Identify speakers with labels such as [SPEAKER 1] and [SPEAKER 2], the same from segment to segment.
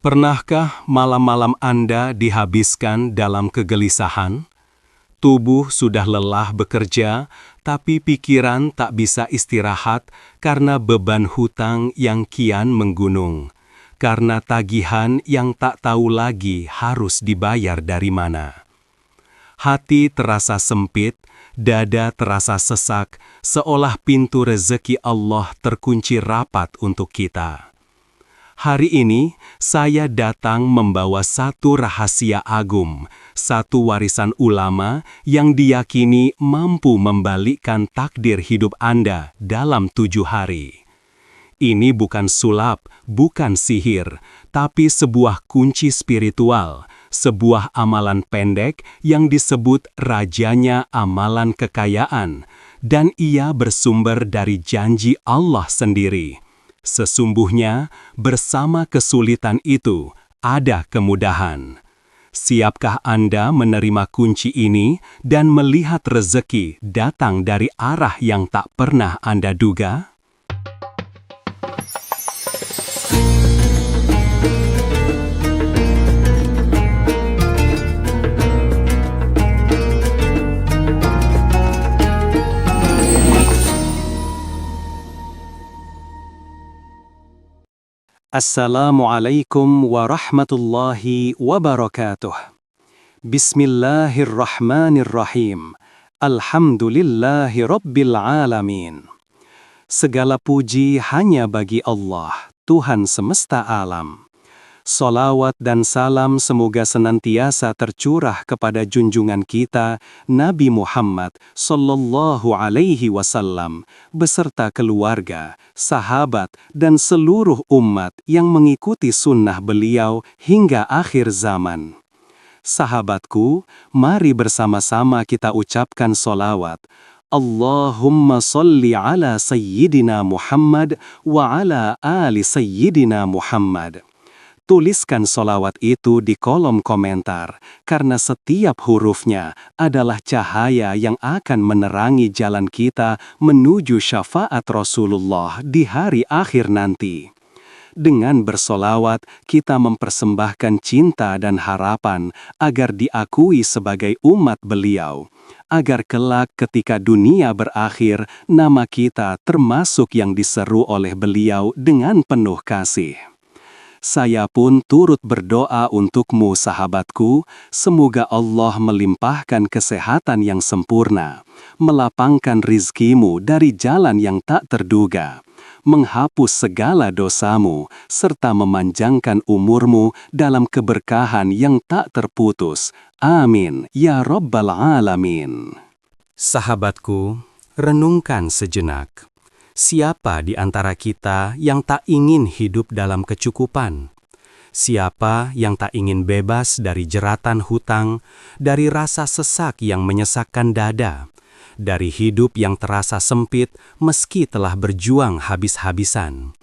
[SPEAKER 1] Pernahkah malam-malam Anda dihabiskan dalam kegelisahan? Tubuh sudah lelah bekerja, tapi pikiran tak bisa istirahat karena beban hutang yang kian menggunung, karena tagihan yang tak tahu lagi harus dibayar dari mana. Hati terasa sempit, dada terasa sesak, seolah pintu rezeki Allah terkunci rapat untuk kita. Hari ini, saya datang membawa satu rahasia agung, satu warisan ulama yang diyakini mampu membalikkan takdir hidup Anda dalam 7 hari. Ini bukan sulap, bukan sihir, tapi sebuah kunci spiritual, sebuah amalan pendek yang disebut rajanya amalan kekayaan, dan ia bersumber dari janji Allah sendiri. Sesungguhnya, bersama kesulitan itu, ada kemudahan. Siapkah Anda menerima kunci ini dan melihat rezeki datang dari arah yang tak pernah Anda duga? Assalamualaikum warahmatullahi wabarakatuh. Bismillahirrahmanirrahim. Alhamdulillahi rabbil alamin. Segala puji hanya bagi Allah, Tuhan semesta alam. Salawat dan salam semoga senantiasa tercurah kepada junjungan kita, Nabi Muhammad sallallahu alaihi wasallam, beserta keluarga, sahabat, dan seluruh umat yang mengikuti sunnah beliau hingga akhir zaman. Sahabatku, mari bersama-sama kita ucapkan salawat. Allahumma salli ala Sayyidina Muhammad wa ala ali Sayyidina Muhammad. Tuliskan solawat itu di kolom komentar, karena setiap hurufnya adalah cahaya yang akan menerangi jalan kita menuju syafaat Rasulullah di hari akhir nanti. Dengan bersolawat, kita mempersembahkan cinta dan harapan agar diakui sebagai umat beliau, agar kelak ketika dunia berakhir, nama kita termasuk yang diseru oleh beliau dengan penuh kasih. Saya pun turut berdoa untukmu sahabatku, semoga Allah melimpahkan kesehatan yang sempurna, melapangkan rizkimu dari jalan yang tak terduga, menghapus segala dosamu, serta memanjangkan umurmu dalam keberkahan yang tak terputus. Amin, ya Rabbal Alamin. Sahabatku, renungkan sejenak. Siapa di antara kita yang tak ingin hidup dalam kecukupan? Siapa yang tak ingin bebas dari jeratan hutang, dari rasa sesak yang menyesakkan dada, dari hidup yang terasa sempit meski telah berjuang habis-habisan?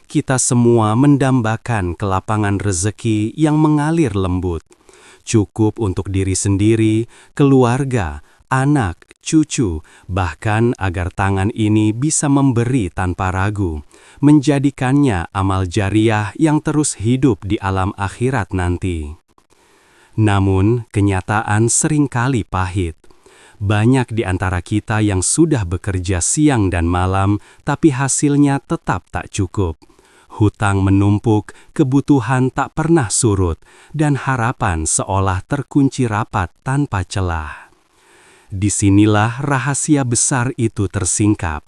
[SPEAKER 1] Kita semua mendambakan kelapangan rezeki yang mengalir lembut, cukup untuk diri sendiri, keluarga, anak, cucu, bahkan agar tangan ini bisa memberi tanpa ragu, menjadikannya amal jariah yang terus hidup di alam akhirat nanti. Namun, kenyataan seringkali pahit. Banyak di antara kita yang sudah bekerja siang dan malam, tapi hasilnya tetap tak cukup. Hutang menumpuk, kebutuhan tak pernah surut, dan harapan seolah terkunci rapat tanpa celah. Disinilah rahasia besar itu tersingkap.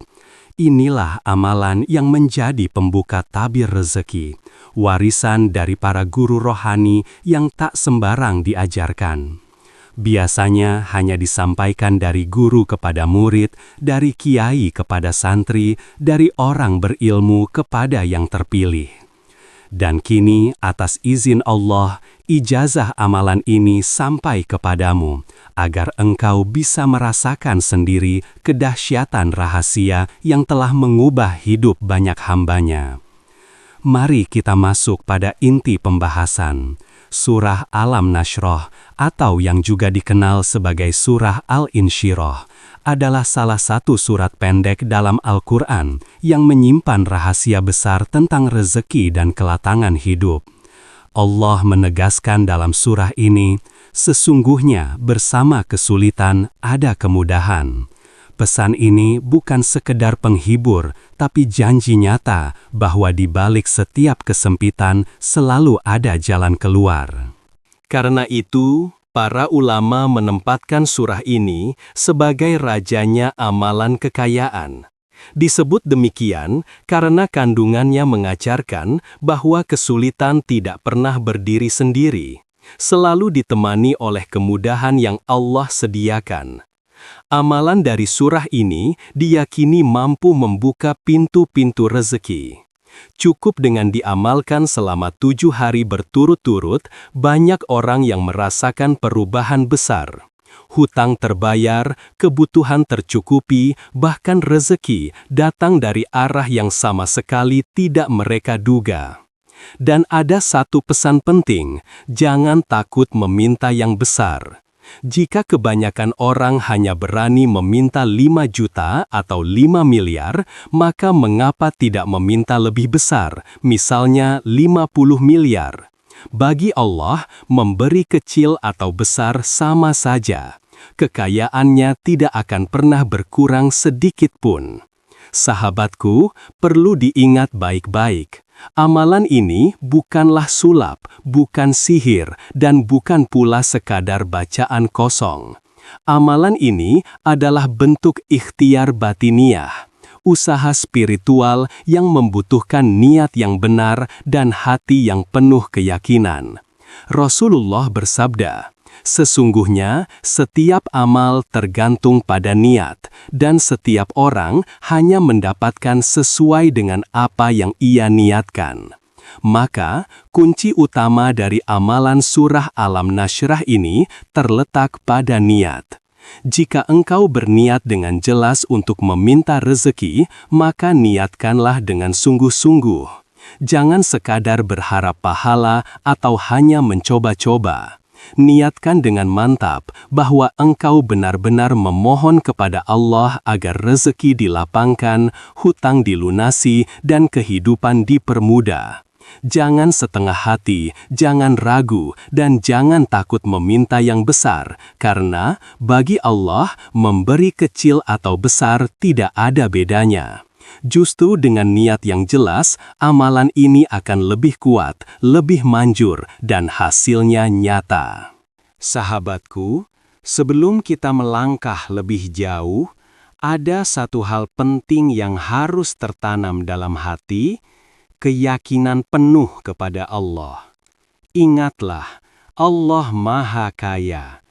[SPEAKER 1] Inilah amalan yang menjadi pembuka tabir rezeki, warisan dari para guru rohani yang tak sembarang diajarkan. Biasanya hanya disampaikan dari guru kepada murid, dari kiai kepada santri, dari orang berilmu kepada yang terpilih. Dan kini, atas izin Allah, ijazah amalan ini sampai kepadamu, agar engkau bisa merasakan sendiri kedahsyatan rahasia yang telah mengubah hidup banyak hambanya. Mari kita masuk pada inti pembahasan. Surah Alam-Nashrah, atau yang juga dikenal sebagai Surah Al-Insyirah, adalah salah satu surat pendek dalam Al-Quran yang menyimpan rahasia besar tentang rezeki dan kelatangan hidup. Allah menegaskan dalam surah ini, sesungguhnya bersama kesulitan ada kemudahan. Pesan ini bukan sekedar penghibur, tapi janji nyata bahwa di balik setiap kesempitan selalu ada jalan keluar. Karena itu, para ulama menempatkan surah ini sebagai rajanya amalan kekayaan. Disebut demikian karena kandungannya mengajarkan bahwa kesulitan tidak pernah berdiri sendiri, selalu ditemani oleh kemudahan yang Allah sediakan. Amalan dari surah ini diyakini mampu membuka pintu-pintu rezeki. Cukup dengan diamalkan selama 7 hari berturut-turut, banyak orang yang merasakan perubahan besar. Hutang terbayar, kebutuhan tercukupi, bahkan rezeki datang dari arah yang sama sekali tidak mereka duga. Dan ada satu pesan penting, jangan takut meminta yang besar. Jika kebanyakan orang hanya berani meminta 5 juta atau 5 miliar, maka mengapa tidak meminta lebih besar, misalnya 50 miliar? Bagi Allah, memberi kecil atau besar sama saja. Kekayaannya tidak akan pernah berkurang sedikit pun. Sahabatku, perlu diingat baik-baik. Amalan ini bukanlah sulap, bukan sihir, dan bukan pula sekadar bacaan kosong. Amalan ini adalah bentuk ikhtiar batiniah, usaha spiritual yang membutuhkan niat yang benar dan hati yang penuh keyakinan. Rasulullah bersabda, sesungguhnya setiap amal tergantung pada niat, dan setiap orang hanya mendapatkan sesuai dengan apa yang ia niatkan. Maka, kunci utama dari amalan surah Alam Nashrah ini terletak pada niat. Jika engkau berniat dengan jelas untuk meminta rezeki, maka niatkanlah dengan sungguh-sungguh. Jangan sekadar berharap pahala atau hanya mencoba-coba. Niatkan dengan mantap bahwa engkau benar-benar memohon kepada Allah agar rezeki dilapangkan, hutang dilunasi, dan kehidupan dipermudah. Jangan setengah hati, jangan ragu, dan jangan takut meminta yang besar, karena bagi Allah memberi kecil atau besar tidak ada bedanya. Justru dengan niat yang jelas, amalan ini akan lebih kuat, lebih manjur, dan hasilnya nyata. Sahabatku, sebelum kita melangkah lebih jauh, ada satu hal penting yang harus tertanam dalam hati, keyakinan penuh kepada Allah. Ingatlah, Allah Maha Kaya.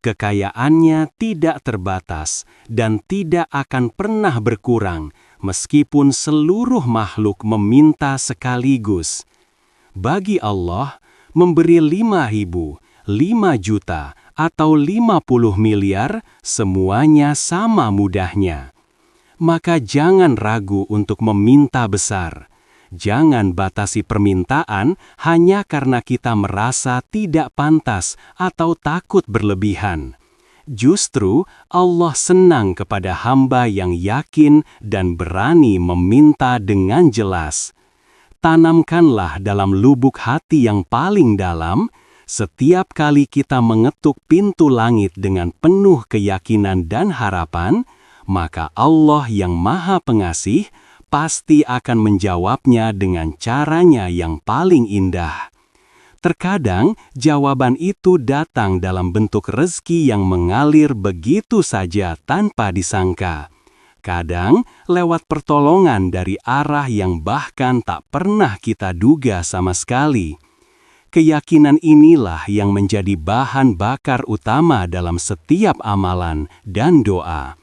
[SPEAKER 1] Kekayaannya tidak terbatas dan tidak akan pernah berkurang, meskipun seluruh makhluk meminta sekaligus. Bagi Allah, memberi 5.000, 5 juta, atau 50 miliar, semuanya sama mudahnya. Maka jangan ragu untuk meminta besar. Jangan batasi permintaan hanya karena kita merasa tidak pantas atau takut berlebihan. Justru Allah senang kepada hamba yang yakin dan berani meminta dengan jelas. Tanamkanlah dalam lubuk hati yang paling dalam, setiap kali kita mengetuk pintu langit dengan penuh keyakinan dan harapan, maka Allah yang Maha Pengasih pasti akan menjawabnya dengan caranya yang paling indah. Terkadang, jawaban itu datang dalam bentuk rezeki yang mengalir begitu saja tanpa disangka. Kadang, lewat pertolongan dari arah yang bahkan tak pernah kita duga sama sekali. Keyakinan inilah yang menjadi bahan bakar utama dalam setiap amalan dan doa.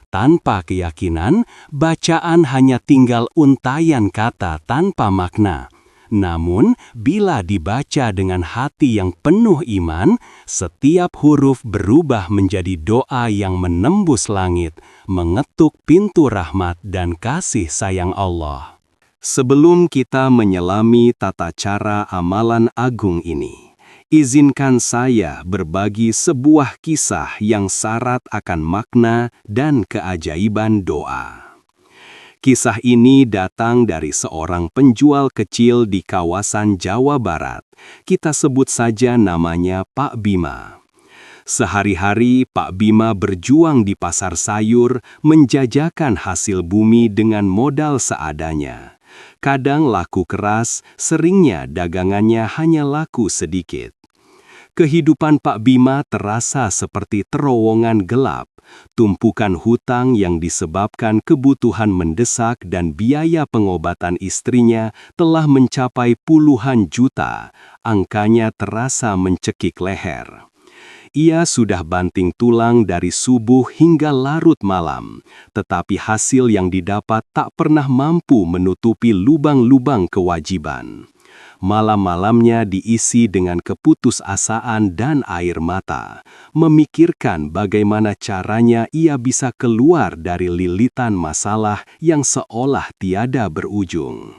[SPEAKER 1] Tanpa keyakinan, bacaan hanya tinggal untayan kata tanpa makna. Namun, bila dibaca dengan hati yang penuh iman, setiap huruf berubah menjadi doa yang menembus langit, mengetuk pintu rahmat dan kasih sayang Allah. Sebelum kita menyelami tata cara amalan agung ini, izinkan saya berbagi sebuah kisah yang syarat akan makna dan keajaiban doa. Kisah ini datang dari seorang penjual kecil di kawasan Jawa Barat. Kita sebut saja namanya Pak Bima. Sehari-hari Pak Bima berjuang di pasar sayur, menjajakan hasil bumi dengan modal seadanya. Kadang laku keras, seringnya dagangannya hanya laku sedikit. Kehidupan Pak Bima terasa seperti terowongan gelap, tumpukan hutang yang disebabkan kebutuhan mendesak dan biaya pengobatan istrinya telah mencapai puluhan juta. Angkanya terasa mencekik leher. Ia sudah banting tulang dari subuh hingga larut malam, tetapi hasil yang didapat tak pernah mampu menutupi lubang-lubang kewajiban. Malam-malamnya diisi dengan keputusasaan dan air mata, memikirkan bagaimana caranya ia bisa keluar dari lilitan masalah yang seolah tiada berujung.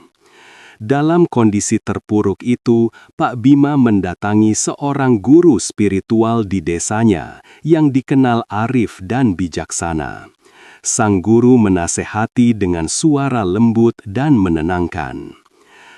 [SPEAKER 1] Dalam kondisi terpuruk itu, Pak Bima mendatangi seorang guru spiritual di desanya yang dikenal arif dan bijaksana. Sang guru menasehati dengan suara lembut dan menenangkan.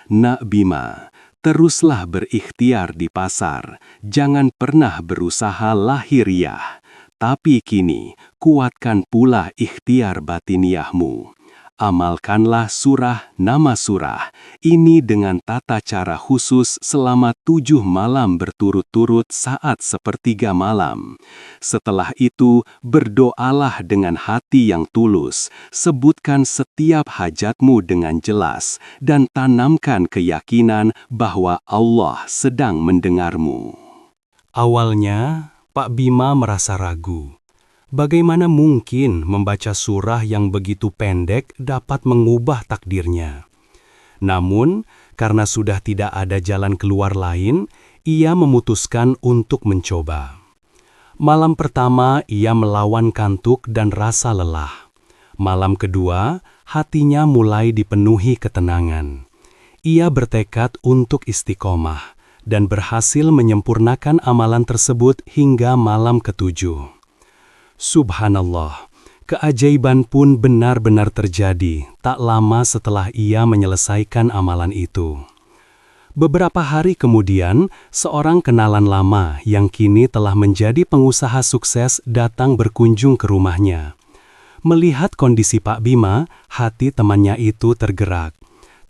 [SPEAKER 1] "Nak Bima, teruslah berikhtiar di pasar, jangan pernah berusaha lahiriah. Tapi kini, kuatkan pula ikhtiar batiniahmu. Amalkanlah surah nama surah ini dengan tata cara khusus selama 7 malam berturut-turut saat sepertiga malam. Setelah itu, berdoalah dengan hati yang tulus, sebutkan setiap hajatmu dengan jelas, dan tanamkan keyakinan bahwa Allah sedang mendengarmu." Awalnya, Pak Bima merasa ragu. Bagaimana mungkin membaca surah yang begitu pendek dapat mengubah takdirnya? Namun, karena sudah tidak ada jalan keluar lain, ia memutuskan untuk mencoba. Malam pertama, ia melawan kantuk dan rasa lelah. Malam kedua, hatinya mulai dipenuhi ketenangan. Ia bertekad untuk istiqomah dan berhasil menyempurnakan amalan tersebut hingga malam ketujuh. Subhanallah, keajaiban pun benar-benar terjadi tak lama setelah ia menyelesaikan amalan itu. Beberapa hari kemudian, seorang kenalan lama yang kini telah menjadi pengusaha sukses datang berkunjung ke rumahnya. Melihat kondisi Pak Bima, hati temannya itu tergerak.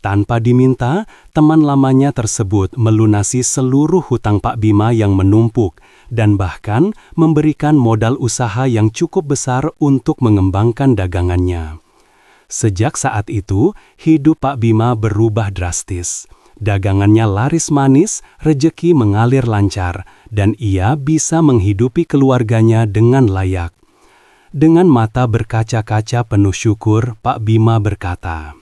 [SPEAKER 1] Tanpa diminta, teman lamanya tersebut melunasi seluruh hutang Pak Bima yang menumpuk dan bahkan memberikan modal usaha yang cukup besar untuk mengembangkan dagangannya. Sejak saat itu, hidup Pak Bima berubah drastis. Dagangannya laris manis, rejeki mengalir lancar, dan ia bisa menghidupi keluarganya dengan layak. Dengan mata berkaca-kaca penuh syukur, Pak Bima berkata,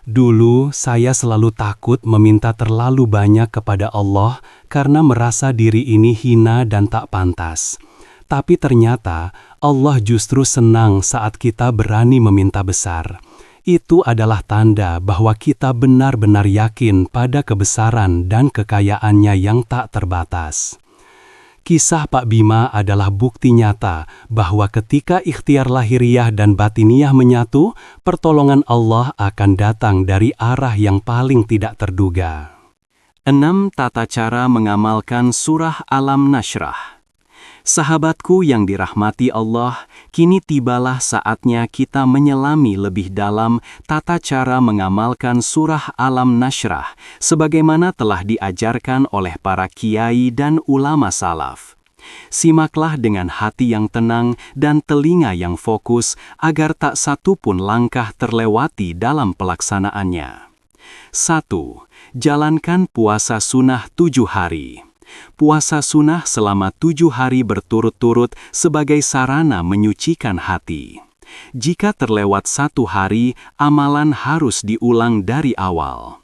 [SPEAKER 1] "Dulu saya selalu takut meminta terlalu banyak kepada Allah karena merasa diri ini hina dan tak pantas. Tapi ternyata Allah justru senang saat kita berani meminta besar. Itu adalah tanda bahwa kita benar-benar yakin pada kebesaran dan kekayaannya yang tak terbatas." Kisah Pak Bima adalah bukti nyata bahwa ketika ikhtiar lahiriah dan batiniah menyatu, pertolongan Allah akan datang dari arah yang paling tidak terduga. 6 tata cara mengamalkan surah Alam-Nashrah. Sahabatku yang dirahmati Allah, kini tibalah saatnya kita menyelami lebih dalam tata cara mengamalkan surah Alam-Nashrah sebagaimana telah diajarkan oleh para kiai dan ulama salaf. Simaklah dengan hati yang tenang dan telinga yang fokus agar tak satu pun langkah terlewati dalam pelaksanaannya. 1. Jalankan puasa sunnah 7 hari. Puasa sunnah selama 7 hari berturut-turut sebagai sarana menyucikan hati. Jika terlewat 1 hari, amalan harus diulang dari awal.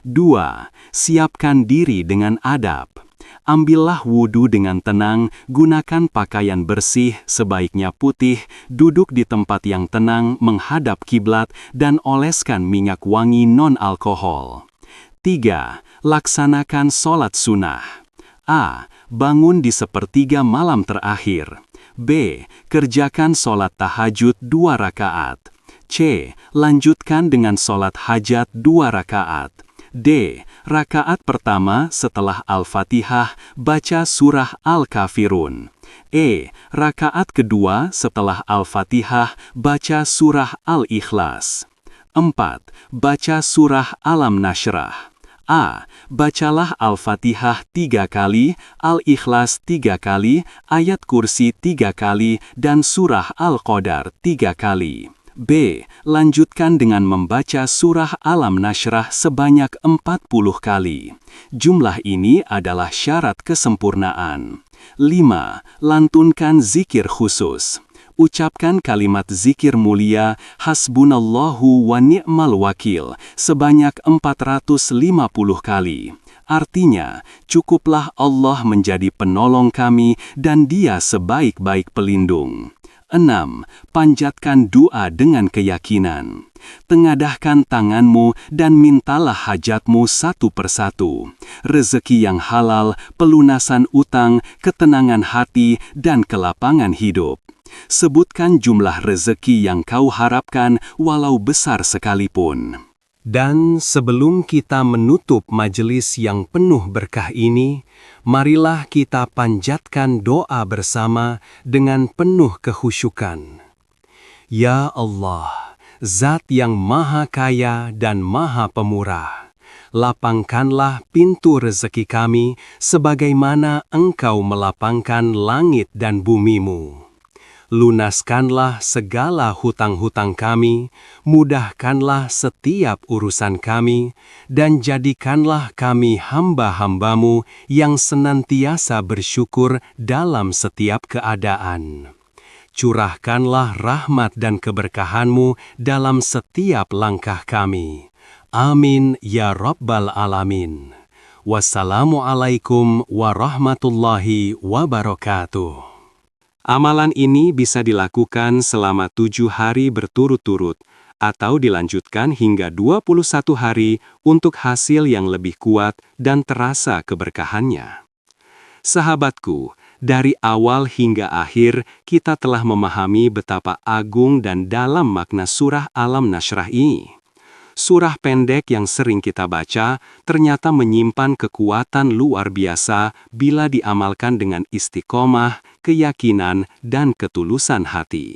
[SPEAKER 1] 2. Siapkan diri dengan adab. Ambillah wudhu dengan tenang, gunakan pakaian bersih, sebaiknya putih, duduk di tempat yang tenang, menghadap kiblat, dan oleskan minyak wangi non-alkohol. 3. Laksanakan sholat sunnah. A. Bangun di sepertiga malam terakhir. B. Kerjakan sholat tahajud 2 rakaat.
[SPEAKER 2] C. Lanjutkan dengan sholat hajat 2 rakaat. D. Rakaat pertama setelah Al-Fatihah, baca surah Al-Kafirun. E. Rakaat kedua setelah Al-Fatihah, baca surah Al-Ikhlas. 4. Baca surah Alam Nashrah. A. Bacalah Al-Fatihah 3 kali, Al-Ikhlas 3 kali, Ayat Kursi 3 kali, dan surah Al-Qadar 3 kali. B. Lanjutkan dengan membaca surah Alam Nashrah sebanyak 40 kali. Jumlah ini adalah syarat kesempurnaan. 5. Lantunkan zikir khusus. Ucapkan kalimat zikir mulia Hasbunallahu wa ni'mal wakil sebanyak 450 kali. Artinya, cukuplah Allah menjadi penolong kami dan Dia sebaik-baik pelindung. 6. Panjatkan doa dengan keyakinan. Tengadahkan tanganmu dan mintalah hajatmu satu persatu. Rezeki yang halal, pelunasan utang, ketenangan hati, dan kelapangan hidup. Sebutkan jumlah rezeki yang kau harapkan walau besar sekalipun.
[SPEAKER 1] Dan sebelum kita menutup majelis yang penuh berkah ini, marilah kita panjatkan doa bersama dengan penuh kekhusyukan. Ya Allah, Zat yang Maha Kaya dan Maha Pemurah, lapangkanlah pintu rezeki kami sebagaimana Engkau melapangkan langit dan bumi-Mu. Lunaskanlah segala hutang-hutang kami, mudahkanlah setiap urusan kami, dan jadikanlah kami hamba-hamba-Mu yang senantiasa bersyukur dalam setiap keadaan. Curahkanlah rahmat dan keberkahan-Mu dalam setiap langkah kami. Amin ya Rabbal Alamin. Wassalamualaikum warahmatullahi wabarakatuh. Amalan ini bisa dilakukan selama 7 hari berturut-turut, atau dilanjutkan hingga 21 hari untuk hasil yang lebih kuat dan terasa keberkahannya. Sahabatku, dari awal hingga akhir kita telah memahami betapa agung dan dalam makna surah Alam Nashrah ini. Surah pendek yang sering kita baca ternyata menyimpan kekuatan luar biasa bila diamalkan dengan istiqomah, keyakinan, dan ketulusan hati.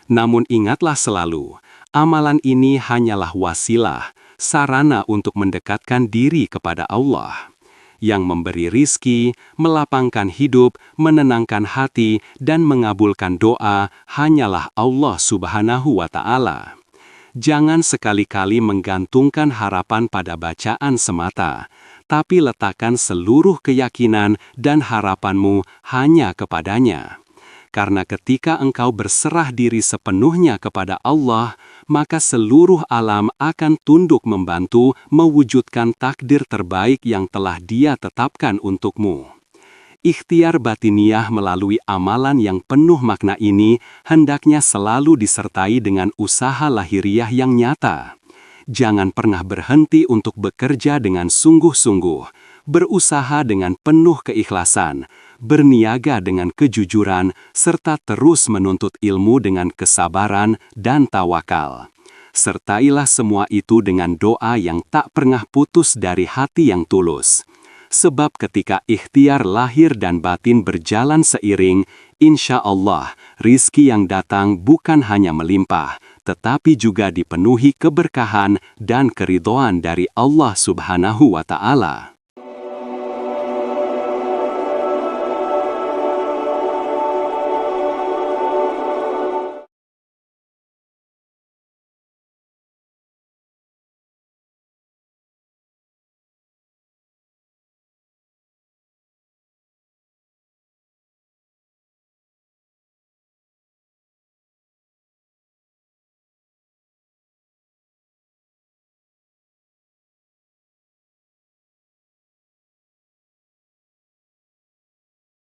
[SPEAKER 1] Namun ingatlah selalu, amalan ini hanyalah wasilah, sarana untuk mendekatkan diri kepada Allah, yang memberi rizki, melapangkan hidup, menenangkan hati, dan mengabulkan doa hanyalah Allah Subhanahu wa Ta'ala. Jangan sekali-kali menggantungkan harapan pada bacaan semata, tapi letakkan seluruh keyakinan dan harapanmu hanya kepadanya. Karena ketika engkau berserah diri sepenuhnya kepada Allah, maka seluruh alam akan tunduk membantu mewujudkan takdir terbaik yang telah Dia tetapkan untukmu. Ikhtiar batiniah melalui amalan yang penuh makna ini hendaknya selalu disertai dengan usaha lahiriah yang nyata. Jangan pernah berhenti untuk bekerja dengan sungguh-sungguh, berusaha dengan penuh keikhlasan, berniaga dengan kejujuran, serta terus menuntut ilmu dengan kesabaran dan tawakal. Sertailah semua itu dengan doa yang tak pernah putus dari hati yang tulus. Sebab ketika ikhtiar lahir dan batin berjalan seiring, insya Allah, rizki yang datang bukan hanya melimpah, tetapi juga dipenuhi keberkahan dan keridhaan dari Allah Subhanahu wa Ta'ala.